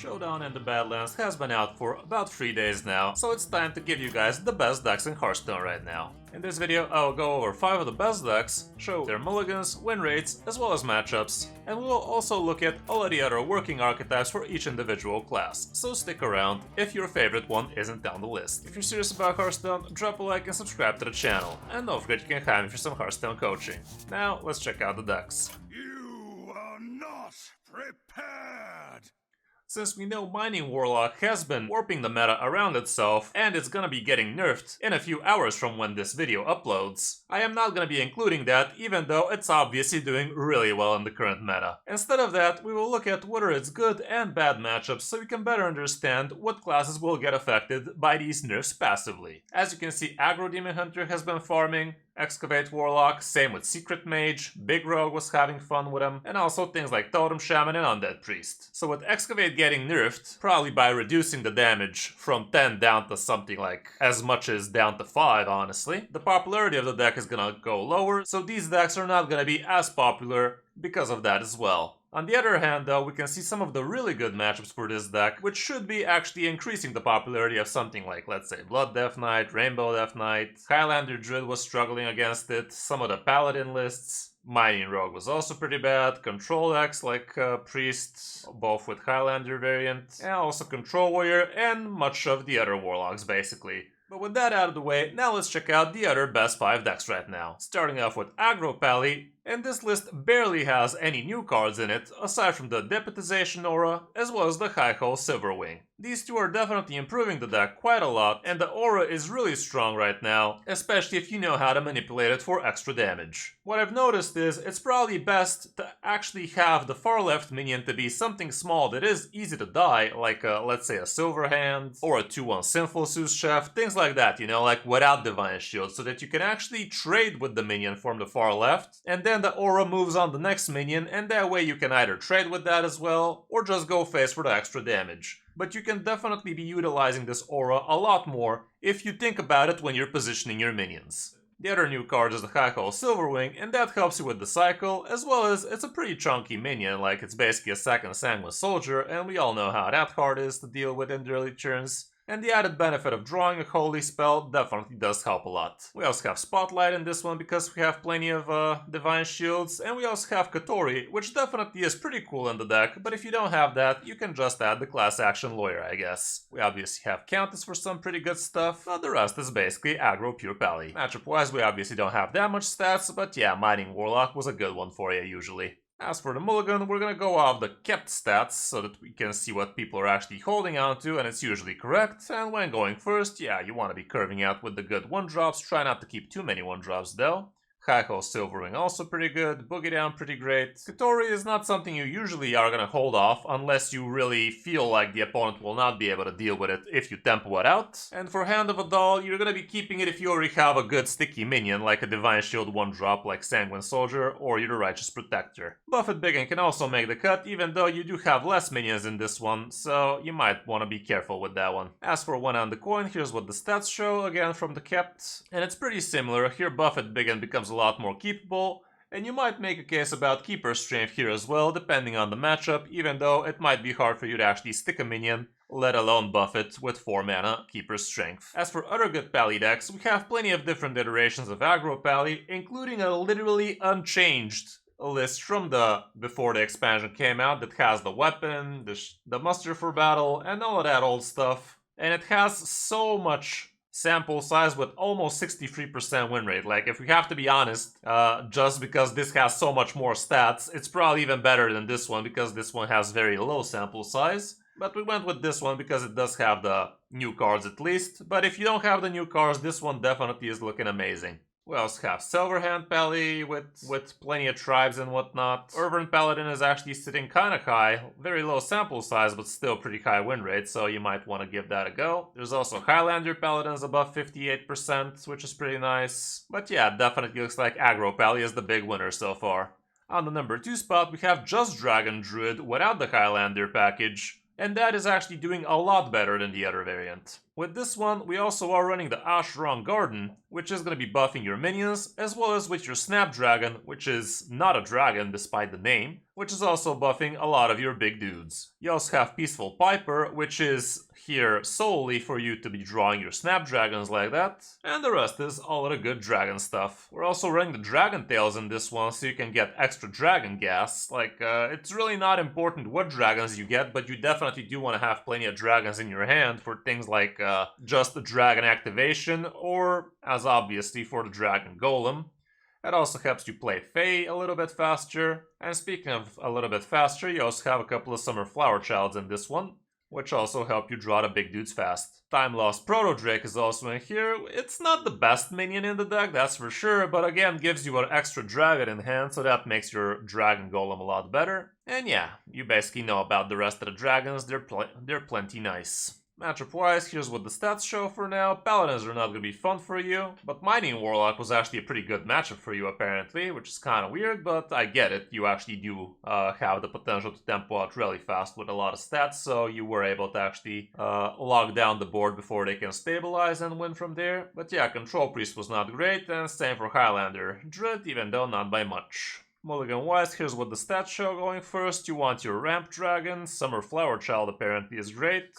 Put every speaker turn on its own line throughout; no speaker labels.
Showdown in the Badlands has been out for about 3 days now, so it's time to give you guys the best decks in Hearthstone right now. In this video, I'll go over 5 of the best decks, show their mulligans, win rates, as well as matchups, and we'll also look at all of the other working archetypes for each individual class, so stick around if your favorite one isn't down the list. If you're serious about Hearthstone, drop a like and subscribe to the channel, and don't forget you can hire me for some Hearthstone coaching. Now, let's check out the decks.
You are not prepared!
Since we know Mining Warlock has been warping the meta around itself, and it's gonna be getting nerfed in a few hours from when this video uploads, I am not gonna be including that, even though it's obviously doing really well in the current meta. Instead of that, we will look at whether it's good and bad matchups so we can better understand what classes will get affected by these nerfs passively. As you can see, Aggro Demon Hunter has been farming, Excavate Warlock, same with Secret Mage, Big Rogue was having fun with him, and also things like Totem Shaman and Undead Priest. So with Excavate getting nerfed, probably by reducing the damage from 10 down to something like as much as down to 5 honestly, the popularity of the deck is gonna go lower, so these decks are not gonna be as popular because of that as well. On the other hand though, we can see some of the really good matchups for this deck, which should be actually increasing the popularity of something like, let's say, Blood Death Knight, Rainbow Death Knight, Highlander Druid was struggling against it, some of the paladin lists, Mining Rogue was also pretty bad, control decks like Priest, both with Highlander variant, and also Control Warrior, and much of the other warlocks basically. But with that out of the way, now let's check out the other best 5 decks right now. Starting off with Aggro Pally, and this list barely has any new cards in it, aside from the Deputization Aura, as well as the High-Hole Silverwing. These two are definitely improving the deck quite a lot, and the aura is really strong right now, especially if you know how to manipulate it for extra damage. What I've noticed is, it's probably best to actually have the far left minion to be something small that is easy to die, like let's say a Silver Hand, or a 2-1 Sinful Sous Chef, things like that, you know, like without Divine Shield, so that you can actually trade with the minion from the far left, and then the aura moves on the next minion, and that way you can either trade with that as well, or just go face for the extra damage. But you can definitely be utilizing this aura a lot more if you think about it when you're positioning your minions. The other new card is the High-Hole Silverwing, and that helps you with the cycle, as well as it's a pretty chunky minion, like it's basically a second Sanguine Soldier, and we all know how that card is to deal with in the early turns. And the added benefit of drawing a holy spell definitely does help a lot. We also have Spotlight in this one because we have plenty of Divine Shields, and we also have Katori, which definitely is pretty cool in the deck, but if you don't have that, you can just add the Class Action Lawyer, I guess. We obviously have Countess for some pretty good stuff, but the rest is basically Aggro Pure Pally. Matchup-wise, we obviously don't have that much stats, but yeah, Mining Warlock was a good one for you usually. As for the mulligan, we're gonna go off the kept stats so that we can see what people are actually holding on to, and it's usually correct. And when going first, yeah, you want to be curving out with the good 1-drops, try not to keep too many 1-drops though. High-Hole Silverwing also pretty good, Boogie Down pretty great. Katori is not something you usually are gonna hold off unless you really feel like the opponent will not be able to deal with it if you tempo it out. And for Hand of a Doll, you're gonna be keeping it if you already have a good sticky minion like a Divine Shield 1-drop like Sanguine Soldier or you're the Righteous Protector. Buffett Biggin can also make the cut, even though you do have less minions in this one, so you might want to be careful with that one. As for one on the coin, here's what the stats show, again from the kept. And it's pretty similar. Here Buffett Biggin becomes a lot more keepable, and you might make a case about Keeper Strength here as well, depending on the matchup, even though it might be hard for you to actually stick a minion, let alone buff it with 4 mana Keeper Strength. As for other good Pally decks, we have plenty of different iterations of Aggro Pally, including a literally unchanged list from before the expansion came out that has the weapon, the muster for battle, and all of that old stuff. And it has so much sample size with almost 63% win rate. Like, if we have to be honest, just because this has so much more stats, it's probably even better than this one because this one has very low sample size. But we went with this one because it does have the new cards at least. But if you don't have the new cards, this one definitely is looking amazing. We also have Silverhand Pally with plenty of tribes and whatnot. Urban Paladin is actually sitting kinda high, very low sample size but still pretty high win rate, so you might want to give that a go. There's also Highlander Paladins above 58%, which is pretty nice. But yeah, definitely looks like Aggro Pally is the big winner so far. On the number 2 spot we have Just Dragon Druid without the Highlander package, and that is actually doing a lot better than the other variant. With this one, we also are running the Ashran Garden, which is going to be buffing your minions, as well as with your Snapdragon, which is not a dragon despite the name, which is also buffing a lot of your big dudes. You also have Peaceful Piper, which is here solely for you to be drawing your Snapdragons like that, and the rest is all of the good dragon stuff. We're also running the Dragon Tails in this one, so you can get extra dragon gas. Like, it's really not important what dragons you get, but you definitely do want to have plenty of dragons in your hand for things like just the dragon activation, or as obviously for the dragon golem. It also helps you play Fae a little bit faster, and speaking of a little bit faster, you also have a couple of Summer Flower Childs in this one, which also help you draw the big dudes fast. Time Lost Proto Drake is also in here. It's not the best minion in the deck, that's for sure, but again gives you an extra dragon in hand, so that makes your dragon golem a lot better. And yeah, you basically know about the rest of the dragons, they're plenty nice. Matchup-wise, here's what the stats show for now. Paladins are not going to be fun for you, but Mining Warlock was actually a pretty good matchup for you apparently, which is kind of weird, but I get it. You actually do have the potential to tempo out really fast with a lot of stats, so you were able to actually lock down the board before they can stabilize and win from there. But yeah, Control Priest was not great, and same for Highlander. Druid, even though not by much. Mulligan-wise, here's what the stats show going first. You want your Ramp Dragon. Summer Flower Child apparently is great.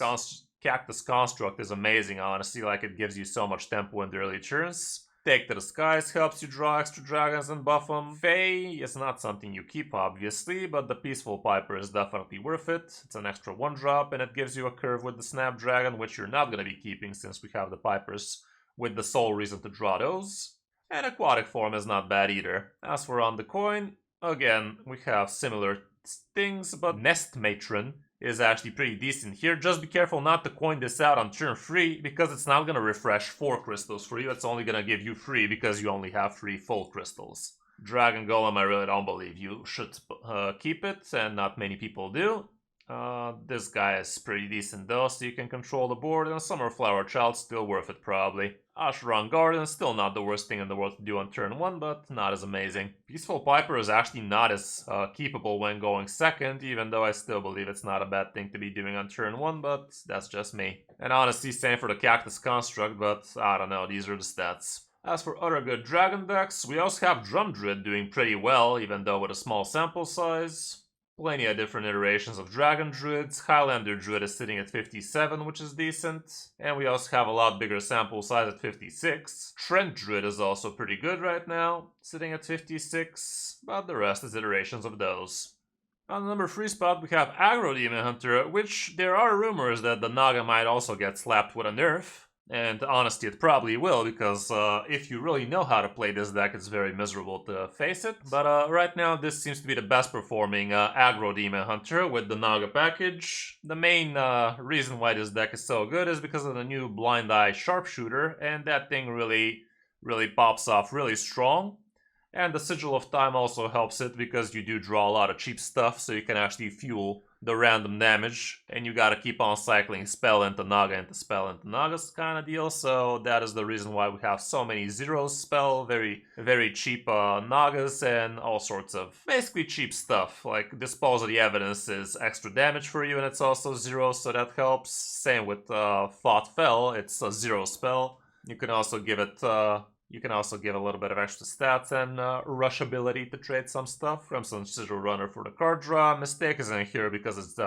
Cactus Construct is amazing, honestly, like it gives you so much tempo in the early turns. Take to the Skies helps you draw extra dragons and buff them. Fae is not something you keep, obviously, but the Peaceful Piper is definitely worth it. It's an extra 1-drop, and it gives you a curve with the Snapdragon, which you're not going to be keeping since we have the Pipers with the sole reason to draw those. And Aquatic Form is not bad either. As for On the Coin, again, we have similar things, but Nest Matron is actually pretty decent here. Just be careful not to coin this out on turn 3, because it's not going to refresh 4 crystals for you. It's only going to give you 3 because you only have 3 full crystals. Dragon Golem, I really don't believe you should keep it, and not many people do. This guy is pretty decent though, so you can control the board, and Summer Flower Child still worth it probably. Ashran Garden, still not the worst thing in the world to do on turn 1, but not as amazing. Peaceful Piper is actually not as keepable when going second, even though I still believe it's not a bad thing to be doing on turn 1, but that's just me. And honestly, same for the Cactus Construct, but I don't know, these are the stats. As for other good dragon decks, we also have Drum Druid doing pretty well, even though with a small sample size. Plenty of different iterations of Dragon Druids. Highlander Druid is sitting at 57, which is decent. And we also have a lot bigger sample size at 56. Trent Druid is also pretty good right now, sitting at 56, but the rest is iterations of those. On the number 3 spot, we have Aggro Demon Hunter, which there are rumors that the Naga might also get slapped with a nerf. And honestly, it probably will, because if you really know how to play this deck, it's very miserable to face it. But right now, this seems to be the best performing Aggro Demon Hunter with the Naga package. The main reason why this deck is so good is because of the new Blind Eye Sharpshooter, and that thing really pops off really strong. And the Sigil of Time also helps it, because you do draw a lot of cheap stuff, so you can actually fuel the random damage, and you gotta keep on cycling spell into Naga into spell into Naga's kind of deal, so that is the reason why we have so many zero spell, very cheap Nagas, and all sorts of basically cheap stuff. Like Dispose of the Evidence is extra damage for you, and it's also 0, so that helps. Same with Thought Fell, it's a 0 spell. You can also give it a little bit of extra stats and rush ability to trade some stuff. Crimson Sigil Runner for the card draw. Mistake is in here because it's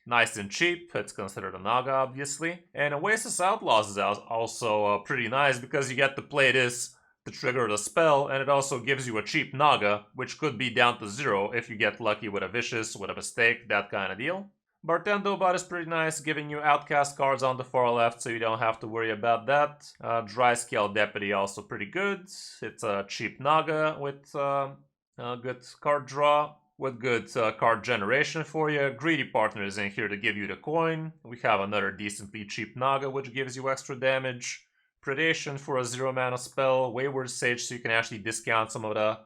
nice and cheap. It's considered a Naga, obviously. And Oasis Outlaws is also pretty nice, because you get to play this to trigger the spell, and it also gives you a cheap Naga, which could be down to 0 if you get lucky with a Vicious, with a Mistake, that kind of deal. Bartendo Bot is pretty nice, giving you outcast cards on the far left, so you don't have to worry about that. Dry Scale Deputy also pretty good. It's a cheap Naga with a good card draw, with good card generation for you. Greedy Partner is in here to give you the coin. We have another decently cheap Naga, which gives you extra damage. Predation for a 0-mana spell. Wayward Sage, so you can actually discount some of the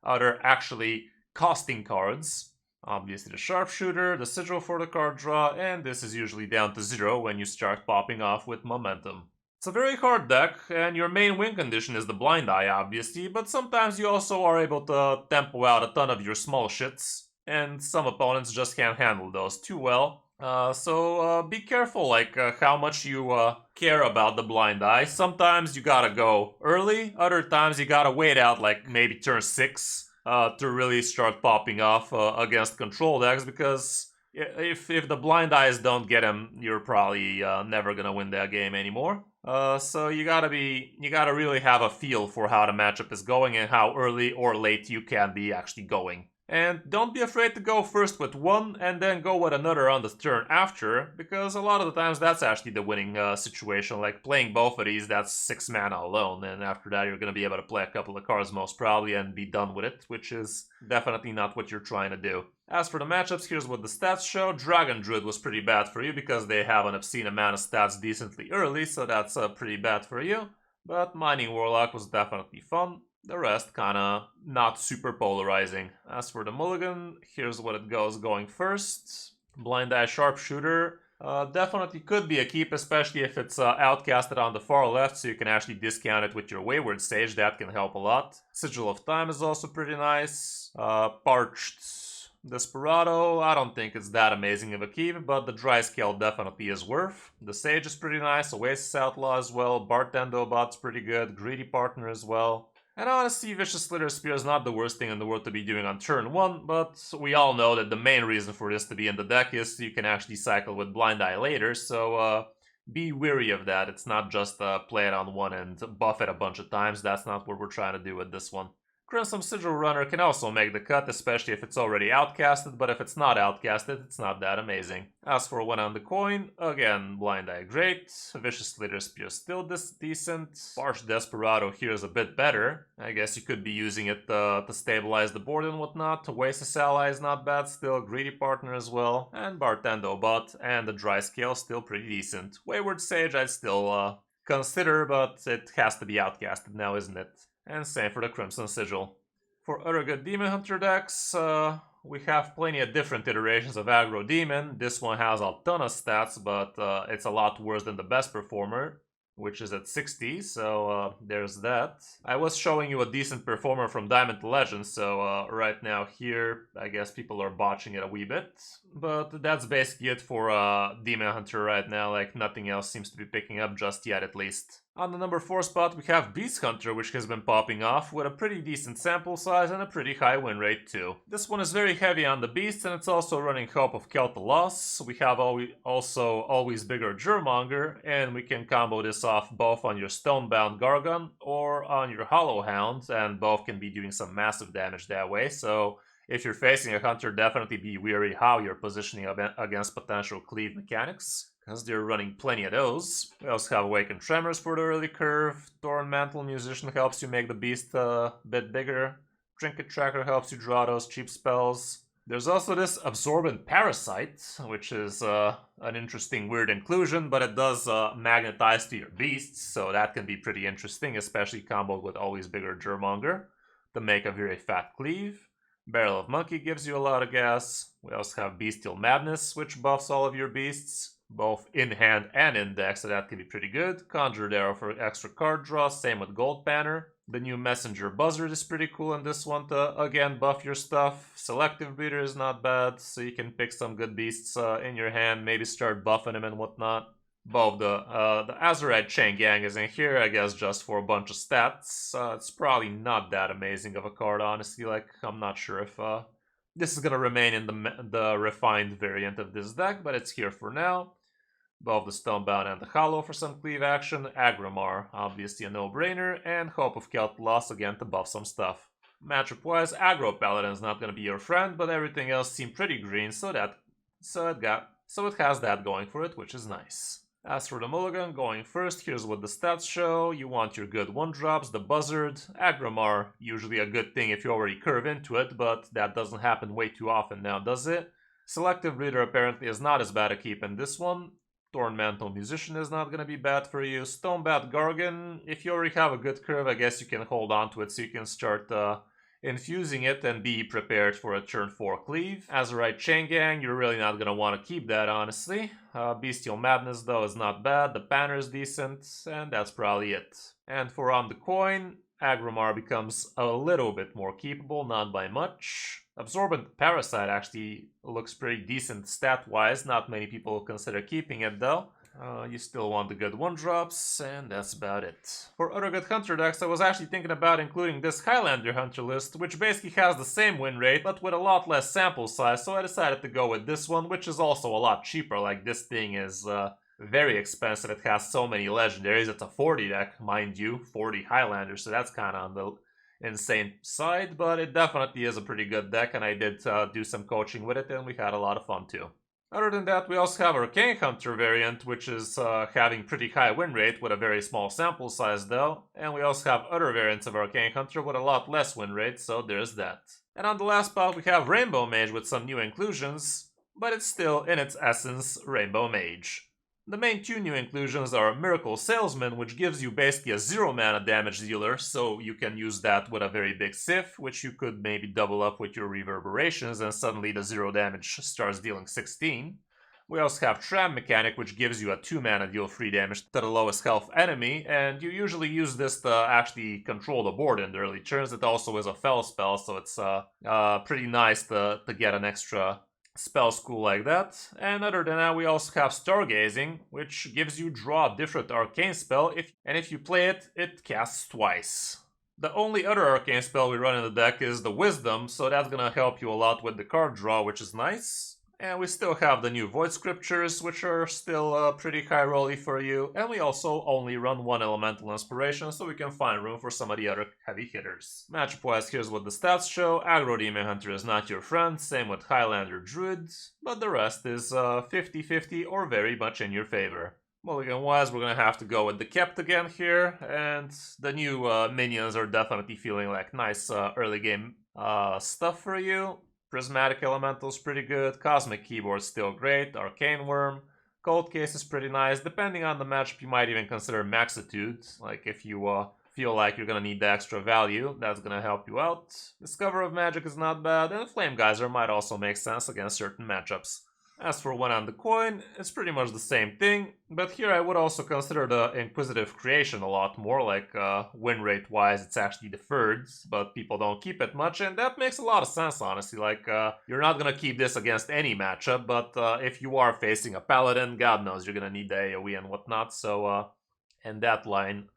other actually costing cards. Obviously the Sharpshooter, the Sigil for the card draw, and this is usually down to 0 when you start popping off with momentum. It's a very hard deck, and your main win condition is the Blind Eye, obviously, but sometimes you also are able to tempo out a ton of your small shits, and some opponents just can't handle those too well. So be careful, like how much you care about the blind eye. Sometimes you gotta go early, other times you gotta wait out like maybe turn 6 to really start popping off against control decks, because if the blind eyes don't get him, you're probably never gonna win that game anymore. So you gotta really have a feel for how the matchup is going and how early or late you can be actually going. And don't be afraid to go first with one and then go with another on the turn after, because a lot of the times that's actually the winning situation. Like playing both of these, that's 6 mana alone, and after that you're going to be able to play a couple of cards most probably and be done with it, which is definitely not what you're trying to do. As for the matchups, here's what the stats show. Dragon Druid was pretty bad for you because they have an obscene amount of stats decently early, so that's pretty bad for you. But Mining Warlock was definitely fun. The rest kinda not super polarizing. As for the mulligan, here's what it goes going first. Blind Eye Sharpshooter definitely could be a keep, especially if it's outcasted on the far left, so you can actually discount it with your Wayward Sage. That can help a lot. Sigil of Time is also pretty nice. Parched Desperado, I don't think it's that amazing of a keep, but the Dry Scale definitely is worth. The Sage is pretty nice, Oasis Outlaw as well, Bartendo Bot's pretty good, Greedy Partner as well. And honestly, Vicious Slither Spear is not the worst thing in the world to be doing on turn 1, but we all know that the main reason for this to be in the deck is so you can actually cycle with Blind Eye later, so be wary of that. It's not just play it on 1 and buff it a bunch of times. That's not what we're trying to do with this one. Crimson Sigil Runner can also make the cut, especially if it's already outcasted, but if it's not outcasted, it's not that amazing. As for one on the coin, again, Blind Eye great, Vicious Slither Spear still decent, Parched Desperado here is a bit better. I guess you could be using it to stabilize the board and whatnot. Oasis Ally is not bad still, Greedy Partner as well, and Bartendo Bot, and the Dry Scale still pretty decent. Wayward Sage I'd still consider, but it has to be outcasted now, isn't it? And same for the Crimson Sigil. For other good Demon Hunter decks, we have plenty of different iterations of Aggro Demon. This one has a ton of stats, but it's a lot worse than the best performer, which is at 60, so there's that. I was showing you a decent performer from Diamond to Legend, so right now here, I guess people are botching it a wee bit. But that's basically it for Demon Hunter right now, like nothing else seems to be picking up just yet at least. On the number 4 spot, we have Beast Hunter, which has been popping off with a pretty decent sample size and a pretty high win rate too. This one is very heavy on the beasts, and it's also running Hope of Kelta Loss. We have also Always Bigger Germonger, and we can combo this off both on your Stonebound Gargon or on your Hollow Hound, and both can be doing some massive damage that way, so if you're facing a hunter, definitely be wary how you're positioning against potential cleave mechanics, because they're running plenty of those. We also have Awakened Tremors for the early curve. Thorn Mantle Musician helps you make the beast a bit bigger. Trinket Tracker helps you draw those cheap spells. There's also this Absorbent Parasite, which is an interesting weird inclusion, but it does magnetize to your beasts, so that can be pretty interesting, especially comboed with Always Bigger Germonger to make a very fat cleave. Barrel of Monkey gives you a lot of gas. We also have Bestial Madness, which buffs all of your beasts, both in hand and in deck, so that can be pretty good. Conjured Arrow for extra card draw, same with Gold Banner. The new Messenger Buzzard is pretty cool in this one to, again, buff your stuff. Selective Breeder is not bad, so you can pick some good beasts in your hand, maybe start buffing them and whatnot. Both the Azurite Chain Gang is in here, I guess, just for a bunch of stats. It's probably not that amazing of a card, honestly. Like, I'm not sure if this is gonna remain in the refined variant of this deck, but it's here for now. Both the Stonebound and the Hollow for some cleave action. Agromar, obviously a no-brainer, and Hope of Kelta Loss again to buff some stuff. Matchup-wise, Aggro Paladin is not gonna be your friend, but everything else seemed pretty green, so it has that going for it, which is nice. As for the mulligan, going first, here's what the stats show. You want your good 1-drops, the Buzzard, Agromar, usually a good thing if you already curve into it, but that doesn't happen way too often now, does it? Selective Breeder apparently is not as bad a keep in this one. Thorn Mantle Musician is not going to be bad for you. Stonebat Gargon, if you already have a good curve, I guess you can hold on to it so you can start infusing it and be prepared for a turn 4 cleave. Azurite Chain Gang, you're really not going to want to keep that, honestly. Bestial Madness, though, is not bad. The Banner is decent, and that's probably it. And for on the coin, Agromar becomes a little bit more keepable, not by much. Absorbent Parasite actually looks pretty decent stat-wise, not many people consider keeping it though. You still want the good 1-drops, and that's about it. For other good Hunter decks, I was actually thinking about including this Highlander Hunter list, which basically has the same win rate, but with a lot less sample size, so I decided to go with this one, which is also a lot cheaper. Like, this thing is very expensive. It has so many legendaries. It's a 40 deck, mind you, 40 Highlanders, so that's kind of on the insane side, but it definitely is a pretty good deck, and I did do some coaching with it, and we had a lot of fun too. Other than that, we also have Arcane Hunter variant, which is having pretty high win rate with a very small sample size though, and we also have other variants of Arcane Hunter with a lot less win rate, so there's that. And on the last spot we have Rainbow Mage with some new inclusions, but it's still in its essence Rainbow Mage. The main two new inclusions are Miracle Salesman, which gives you basically a 0 mana damage dealer, so you can use that with a very big Sif, which you could maybe double up with your reverberations, and suddenly the 0 damage starts dealing 16. We also have Tram Mechanic, which gives you a 2 mana deal free damage to the lowest health enemy, and you usually use this to actually control the board in the early turns. It also is a Fel spell, so it's pretty nice to get an extra spell school like that. And other than that, we also have Stargazing, which gives you draw a different arcane spell, and if you play it, it casts twice. The only other arcane spell we run in the deck is the Wisdom, so that's gonna help you a lot with the card draw, which is nice. And we still have the new Void Scriptures, which are still pretty high rolly for you. And we also only run one Elemental Inspiration, so we can find room for some of the other heavy hitters. Matchup-wise, here's what the stats show. Aggro Demon Hunter is not your friend, same with Highlander Druid, but the rest is 50-50 or very much in your favor. Mulligan-wise, we're gonna have to go with the Kept again here, and the new minions are definitely feeling like nice early game stuff for you. Prismatic Elemental's pretty good, Cosmic Keyboard's still great, Arcane Worm, Cold Case is pretty nice. Depending on the matchup, you might even consider Maxitude, like if you feel like you're gonna need the extra value, that's gonna help you out. Discover of Magic is not bad, and Flame Geyser might also make sense against certain matchups. As for One on the Coin, it's pretty much the same thing, but here I would also consider the Inquisitive Creation a lot more, like win rate wise it's actually deferred, but people don't keep it much, and that makes a lot of sense honestly. Like you're not gonna keep this against any matchup, but if you are facing a paladin, god knows you're gonna need the AoE and whatnot, so in that line,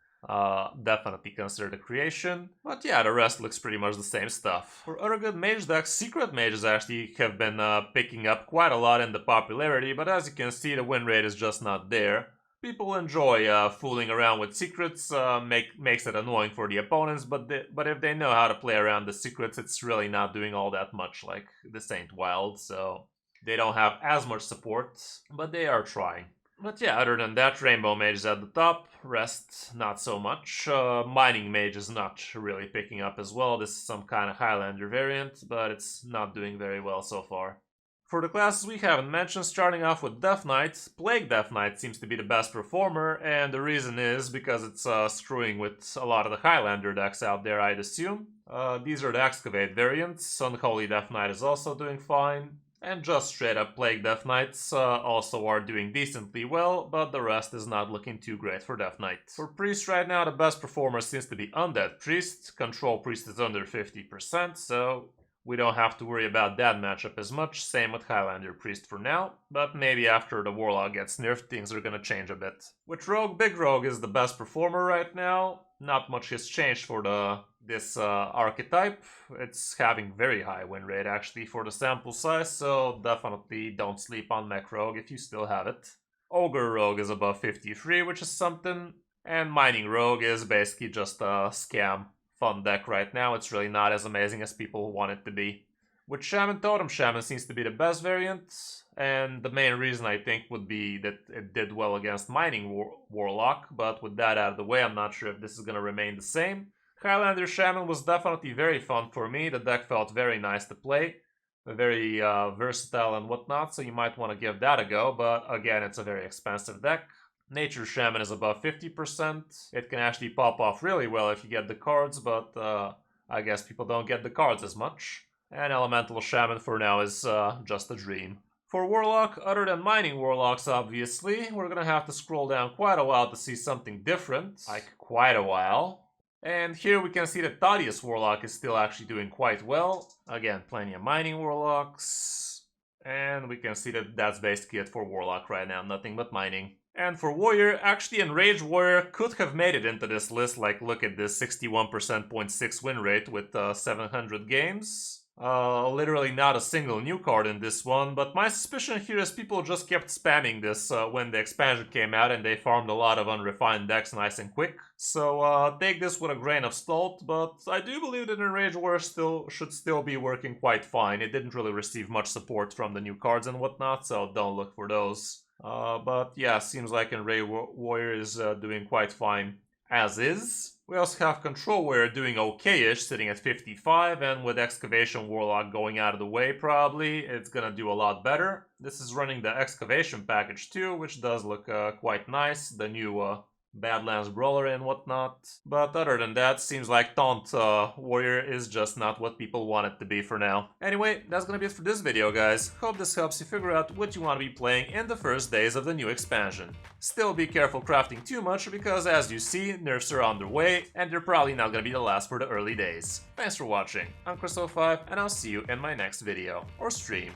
definitely consider the creation. But yeah, the rest looks pretty much the same stuff. For other good mage decks, secret mages actually have been picking up quite a lot in the popularity, but as you can see, the win rate is just not there. People enjoy fooling around with secrets, makes it annoying for the opponents, but if they know how to play around the secrets, it's really not doing all that much. Like, this ain't wild, so they don't have as much support, but they are trying. But yeah, other than that, Rainbow Mage is at the top, rest not so much. Mining Mage is not really picking up as well. This is some kind of Highlander variant, but it's not doing very well so far. For the classes we haven't mentioned, starting off with Death Knight, Plague Death Knight seems to be the best performer, and the reason is because it's screwing with a lot of the Highlander decks out there, I'd assume. These are the Excavate variants. Unholy Death Knight is also doing fine. And just straight up Plague Death Knights also are doing decently well, but the rest is not looking too great for Death Knight. For Priest right now, the best performer seems to be Undead Priest. Control Priest is under 50%, so we don't have to worry about that matchup as much. Same with Highlander Priest for now, but maybe after the Warlock gets nerfed, things are gonna change a bit. With Rogue, Big Rogue is the best performer right now. Not much has changed for this archetype. It's having very high win rate actually for the sample size, so definitely don't sleep on Mech Rogue if you still have it. Ogre Rogue is above 53, which is something, and Mining Rogue is basically just a scam fun deck right now. It's really not as amazing as people want it to be. With Shaman, Totem Shaman seems to be the best variant, and the main reason I think would be that it did well against Mining Warlock, but with that out of the way, I'm not sure if this is going to remain the same. Highlander Shaman was definitely very fun for me. The deck felt very nice to play, very versatile and whatnot, so you might want to give that a go, but again, it's a very expensive deck. Nature Shaman is above 50%. It can actually pop off really well if you get the cards, but I guess people don't get the cards as much. And Elemental Shaman for now is just a dream. For Warlock, other than Mining Warlocks obviously, we're gonna have to scroll down quite a while to see something different. Like, quite a while. And here we can see that Thaddeus Warlock is still actually doing quite well. Again, plenty of mining Warlocks. And we can see that that's basically it for Warlock right now, nothing but mining. And for Warrior, actually Enraged Warrior could have made it into this list, like look at this 61.6% win rate with 700 games. Literally not a single new card in this one, but my suspicion here is people just kept spamming this when the expansion came out and they farmed a lot of unrefined decks nice and quick. So take this with a grain of salt, but I do believe that Enraged Warrior should still be working quite fine. It didn't really receive much support from the new cards and whatnot, so don't look for those. But yeah, seems like Enraged Warrior is doing quite fine as is. We also have Control Warrior doing okay-ish, sitting at 55, and with Excavation Warlock going out of the way probably, it's gonna do a lot better. This is running the Excavation package too, which does look quite nice, the new Badlands Brawler and whatnot. But other than that, seems like Taunt Warrior is just not what people want it to be for now. Anyway, that's gonna be it for this video, guys. Hope this helps you figure out what you want to be playing in the first days of the new expansion. Still be careful crafting too much, because as you see, nerfs are on their way, and they're probably not gonna be the last for the early days. Thanks for watching, I'm Kris 05, and I'll see you in my next video, or stream.